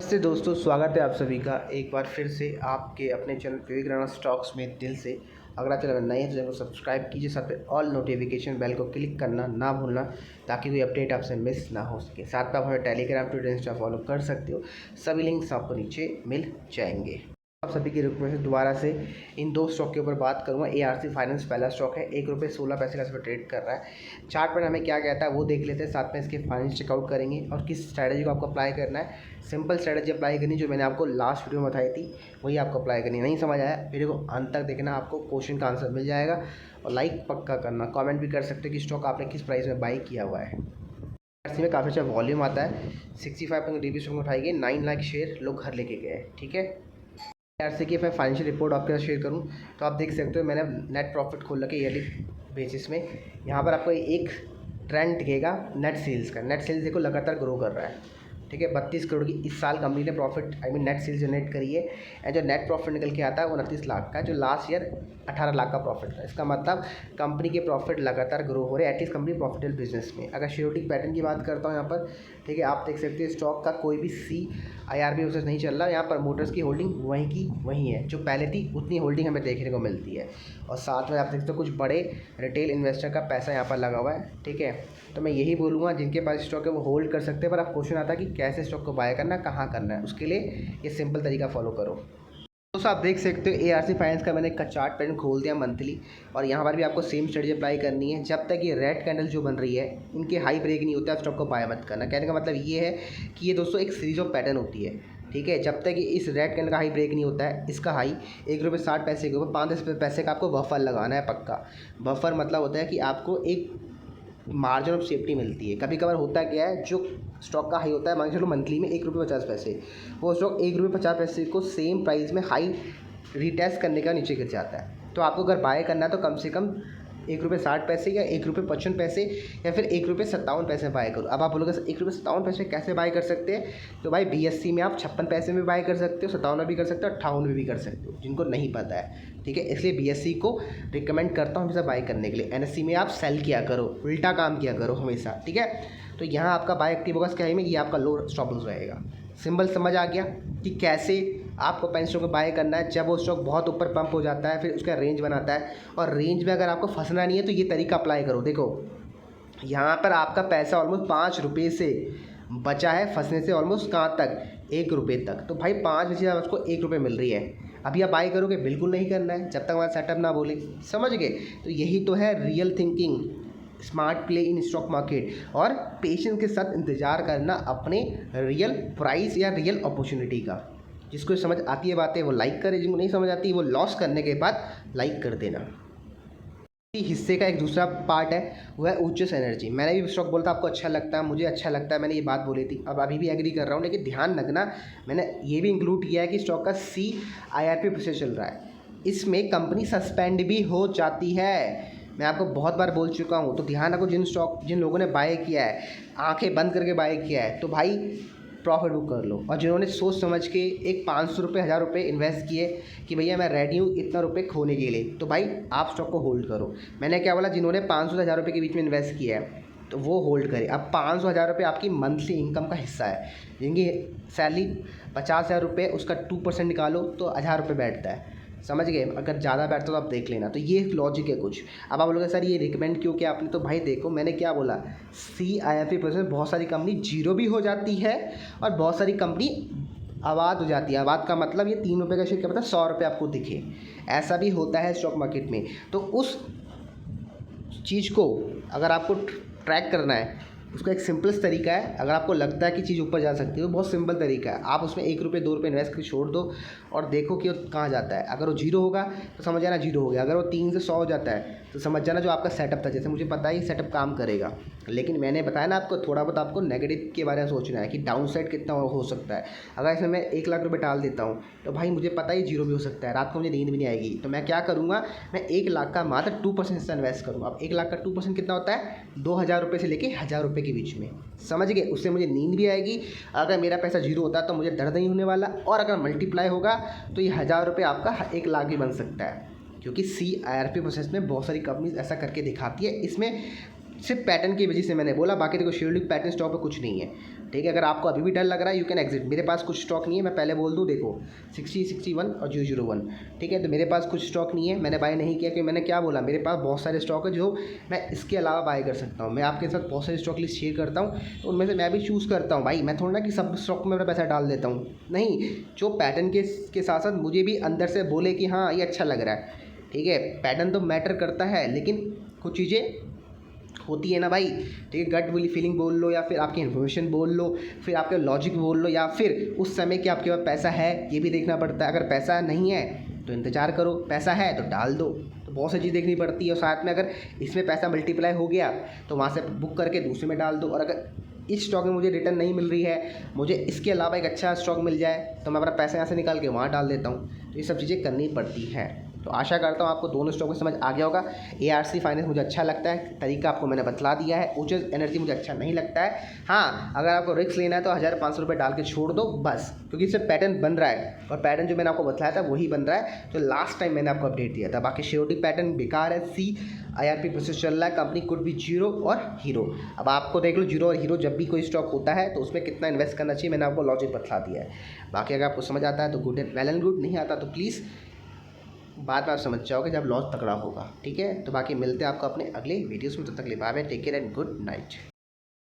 नमस्ते दोस्तों, स्वागत है आप सभी का एक बार फिर से आपके अपने चैनल विवेक राणा स्टॉक्स में दिल से। अगर आप चैनल नए हैं तो चैनल को सब्सक्राइब कीजिए, साथ में ऑल नोटिफिकेशन बेल को क्लिक करना ना भूलना ताकि कोई अपडेट आपसे मिस ना हो सके। साथ में आप हमें टेलीग्राम ट्विटर इंस्टा फॉलो कर सकते हो, सभी लिंक्स आपको नीचे मिल जाएंगे। आप सभी की रिक्वेस्ट दोबारा से इन दो स्टॉक के ऊपर बात करूंगा। ARC फाइनेंस पहला स्टॉक है, ₹1.16 का इस पर ट्रेड कर रहा है। चार्ट पर हमें क्या कहता है वो देख लेते हैं, साथ में इसके फाइनेंस चेकआउट करेंगे और किस स्ट्रैटेजी को आपको अप्लाई करना है। सिंपल स्ट्रैटेजी अप्लाई करनी जो मैंने आपको लास्ट वीडियो में बताई थी वही आपको अप्लाई करनी। नहीं समझ आया वीडियो को अंत तक देखना, आपको क्वेश्चन का आंसर मिल जाएगा। और लाइक पक्का करना, कमेंट भी कर सकते हो कि स्टॉक आपने किस प्राइस में बाई किया हुआ है। ARC में काफ़ी अच्छा वॉल्यूम आता है, 65 डीपी स्टॉक में उठाई गई, 9 लाख शेयर लोग घर लेके गए। ठीक है, ARC की मैं फाइनेंशियल रिपोर्ट आपके साथ शेयर करूं तो आप देख सकते हो मैंने नेट प्रॉफिट खोल रखा है ईयरली बेसिस में। यहाँ पर आपको एक ट्रेंड दिखेगा नेट सेल्स का। नेट सेल्स देखो लगातार ग्रो कर रहा है। ठीक है, 32 करोड़ की इस साल कंपनी ने प्रॉफिट नेट सेल्स जनरेट करी है। एंड जो नेट प्रॉफिट निकल के आता है 29 लाख का, जो लास्ट ईयर 18 लाख का प्रॉफिट था। इसका मतलब कंपनी के प्रॉफिट लगातार ग्रो हो रहे हैं, एटलीस्ट कंपनी प्रॉफिटेबल बिजनेस में। अगर शेयरहोल्डिंग पैटर्न की बात करता हूँ यहाँ पर, ठीक है, आप देख सकते हैं स्टॉक का कोई भी CIRB प्रोसेस नहीं चल रहा। यहाँ पर मोटर्स की होल्डिंग वहीं की वहीं है, जो पहले थी उतनी होल्डिंग हमें देखने को मिलती है। और साथ में आप देखते हो कुछ बड़े रिटेल इन्वेस्टर का पैसा यहाँ पर लगा हुआ है। ठीक है, तो मैं यही बोलूँगा जिनके पास स्टॉक है वो होल्ड कर सकते हैं। पर आप क्वेश्चन आता है कि कैसे स्टॉक को बाय करना, कहाँ करना है, उसके लिए ये सिंपल तरीका फॉलो करो। दोस्तों आप देख सकते हो ARC फाइनेंस का मैंने चार्ट पैटर्न खोल दिया मंथली, और यहाँ पर भी आपको सेम स्ट्रेटजी अप्लाई करनी है। जब तक ये रेड कैंडल जो बन रही है इनके हाई ब्रेक नहीं होता है स्टॉक को बाय मत करना। कहने का मतलब ये है कि ये दोस्तों एक सीरीज ऑफ पैटर्न होती है। ठीक है, जब तक ये इस रेड कैंडल का हाई ब्रेक नहीं होता है, इसका हाई ₹1.60 के ऊपर 5-10 पैसे का आपको बफर लगाना है पक्का। बफर मतलब होता है कि आपको एक मार्जिन ऑफ सेफ्टी मिलती है। कभी कभार होता क्या है, जो स्टॉक का हाई होता है मान के चलो मंथली में ₹1.50, वो स्टॉक ₹1.50 को सेम प्राइस में हाई रिटेस्ट करने का नीचे गिर जाता है। तो आपको अगर बाय करना है तो कम से कम ₹1.60 या ₹1.55 या फिर ₹1.57 बाय करो। अब आप बोलोगे ₹1.57 कैसे बाय कर सकते हैं, तो भाई BSE में आप 56 पैसे में बाय कर सकते हो, 57 में भी कर सकते हो, 58 में भी कर सकते हो, जिनको नहीं पता है। ठीक है, इसलिए BSE को रिकमेंड करता हूँ हमेशा बाय करने के लिए। NSE में आप सेल किया करो, उल्टा काम किया करो हमेशा। ठीक है, तो यहाँ आपका बाय एक्टिव होगा इसके हाई में, ये आपका लो स्टॉप लॉस रहेगा। सिंबल समझ आ गया कि कैसे आपको पेन स्टॉक को बाय करना है। जब वो स्टॉक बहुत ऊपर पंप हो जाता है फिर उसका रेंज बनाता है, और रेंज में अगर आपको फंसना नहीं है तो ये तरीका अप्लाई करो। देखो यहाँ पर आपका पैसा ऑलमोस्ट ₹5 से बचा है फंसने से, ऑलमोस्ट कहाँ तक, ₹1 तक। तो भाई 5 बजे आपको ₹1 मिल रही है, अभी आप बाय करोगे? बिल्कुल नहीं करना है जब तक हमारा सेटअप ना बोले। समझ गए? तो यही तो है real thinking, smart play in stock market, और पेशेंस के साथ इंतज़ार करना अपने रियल प्राइस या रियल अपॉर्चुनिटी का। जिसको समझ आती है बातें वो लाइक करे, जिनको नहीं समझ आती वो लॉस करने के बाद लाइक कर देना। हिस्से का एक दूसरा पार्ट है वो है ऊर्जस एनर्जी। मैंने भी स्टॉक बोला था आपको अच्छा लगता है, मुझे अच्छा लगता है, मैंने ये बात बोली थी, अब अभी भी एग्री कर रहा हूँ। लेकिन ध्यान रखना मैंने ये भी इंक्लूड किया है कि स्टॉक का CIRP प्रोसेस चल रहा है, इसमें कंपनी सस्पेंड भी हो जाती है। मैं आपको बहुत बार बोल चुका हूँ, तो ध्यान रखो। जिन लोगों ने बाय किया है, आंखें बंद करके बाय किया है, तो भाई प्रॉफिट बुक कर लो। और जिन्होंने सोच समझ के एक ₹500 ₹1000 इन्वेस्ट किए कि भैया मैं रेडी हूँ इतना रुपये खोने के लिए, तो भाई आप स्टॉक को होल्ड करो। मैंने क्या बोला, जिन्होंने 500 से ₹1000 के बीच में इन्वेस्ट किया है तो वो होल्ड करे। अब 500 ₹1000 आपकी मंथली इनकम का हिस्सा है। जिनकी सैलरी 50,000 उसका 2% निकालो तो ₹1000 बैठता है। समझ गए? अगर ज़्यादा बैठता तो आप देख लेना। तो ये लॉजिक है कुछ। अब आप बोलोगे सर ये रिकमेंड क्यों किया आपने, तो भाई देखो मैंने क्या बोला, CIRP प्रोसेस में बहुत सारी कंपनी जीरो भी हो जाती है और बहुत सारी कंपनी आबाद हो जाती है। आबाद का मतलब ये ₹3 का शेयर क्या पता ₹100 आपको दिखे, ऐसा भी होता है स्टॉक मार्केट में। तो उस चीज़ को अगर आपको ट्रैक करना है, उसका एक सिंपलेस्ट तरीका है। अगर आपको लगता है कि चीज़ ऊपर जा सकती है तो बहुत सिंपल तरीका है, आप उसमें ₹1 ₹2 इन्वेस्ट करके छोड़ दो और देखो कि वो कहाँ जाता है। अगर वो जीरो होगा तो समझ जाना जीरो हो गया, अगर वो 3 से 100 हो जाता है तो समझ जाना जो आपका सेटअप था। जैसे मुझे पता है ये सेटअप काम करेगा, लेकिन मैंने बताया ना आपको थोड़ा बहुत आपको नेगेटिव के बारे में सोचना है कि डाउन साइड कितना हो सकता है। अगर इसमें मैं ₹1 लाख डाल देता हूँ तो भाई मुझे पता है जीरो भी हो सकता है, रात को मुझे नींद भी नहीं आएगी। तो मैं क्या करूँगा, मैं 1 लाख का मात्र 2% हिस्सा इन्वेस्ट करूँगा। अब 1 लाख का 2% कितना होता है, ₹2000 से लेके ₹1000 के बीच में। समझ गए? उससे मुझे नींद भी आएगी। अगर मेरा पैसा जीरो होता है तो मुझे दर्द नहीं होने वाला, और अगर मल्टीप्लाई होगा तो ये ₹1000 आपका 1 लाख भी बन सकता है। क्योंकि CIRP प्रोसेस में बहुत सारी कंपनीज ऐसा करके दिखाती है। इसमें सिर्फ पैटर्न की वजह से मैंने बोला, बाकी देखो शेड्यूलिंग पैटर्न स्टॉक पे कुछ नहीं है, ठीक है। अगर आपको अभी भी डर लग रहा है यू कैन एग्जिट। मेरे पास कुछ स्टॉक नहीं है, मैं पहले बोल दूँ, देखो 60, 61 और 001, ठीक है। तो मेरे पास कुछ स्टॉक नहीं है, मैंने बाय नहीं किया, क्योंकि मैंने क्या बोला, मेरे पास बहुत सारे स्टॉक है जो मैं इसके अलावा बाय कर सकता हूँ। मैं आपके साथ बहुत सारे स्टॉक लिस्ट शेयर करता हूँ, तो उनमें से मैं भी चूज़ करता हूँ भाई। मैं थोड़ा ना कि सब स्टॉक में अपना पैसा डाल देता हूँ, नहीं। जो पैटर्न के साथ साथ मुझे भी अंदर से बोले कि हाँ ये अच्छा लग रहा है, ठीक है। पैटर्न तो मैटर करता है, लेकिन कुछ चीज़ें होती है ना भाई, ठीक है। गट वाली फीलिंग बोल लो, या फिर आपकी इन्फॉर्मेशन बोल लो, फिर आपका लॉजिक बोल लो, या फिर उस समय कि आपके पास पैसा है, ये भी देखना पड़ता है। अगर पैसा नहीं है तो इंतज़ार करो, पैसा है तो डाल दो। तो बहुत सी चीज़ देखनी पड़ती है, और साथ में अगर इसमें पैसा मल्टीप्लाई हो गया तो वहाँ से बुक करके दूसरे में डाल दो। और अगर इस स्टॉक में मुझे रिटर्न नहीं मिल रही है, मुझे इसके अलावा एक अच्छा स्टॉक मिल जाए, तो मैं अपना पैसा यहाँ से निकाल के वहाँ डाल देता हूँ। तो ये सब चीज़ें करनी पड़ती हैं। तो आशा करता हूँ आपको दोनों स्टॉक में समझ आ गया होगा। ARC फाइनेंस मुझे अच्छा लगता है, तरीका आपको मैंने बतला दिया है। ओजस एनर्जी मुझे अच्छा नहीं लगता है। हाँ, अगर आपको रिस्क लेना है तो 1500 रुपये डाल के छोड़ दो बस, क्योंकि इससे पैटर्न बन रहा है, और पैटर्न जो मैंने आपको बतलाया था वही बन रहा है जो लास्ट टाइम मैंने आपको अपडेट दिया था। बाकी शेयरिंग पैटर्न बेकार है। IRP प्रोसेस चल रहा है, कंपनी कुड भी जीरो और हीरो। अब आपको देख लो, जीरो और हीरो जब भी कोई स्टॉक होता है तो उसमें कितना इन्वेस्ट करना चाहिए, मैंने आपको लॉजिक बतला दिया है। बाकी अगर आपको समझ आता है तो good and well and good, नहीं आता तो प्लीज़ बाद में आप समझ जाओगे जब लॉस पकड़ा होगा, ठीक है। तो बाकी मिलते हैं आपको अपने अगले वीडियोस में, तब तक के लिए bye bye, take care and good night.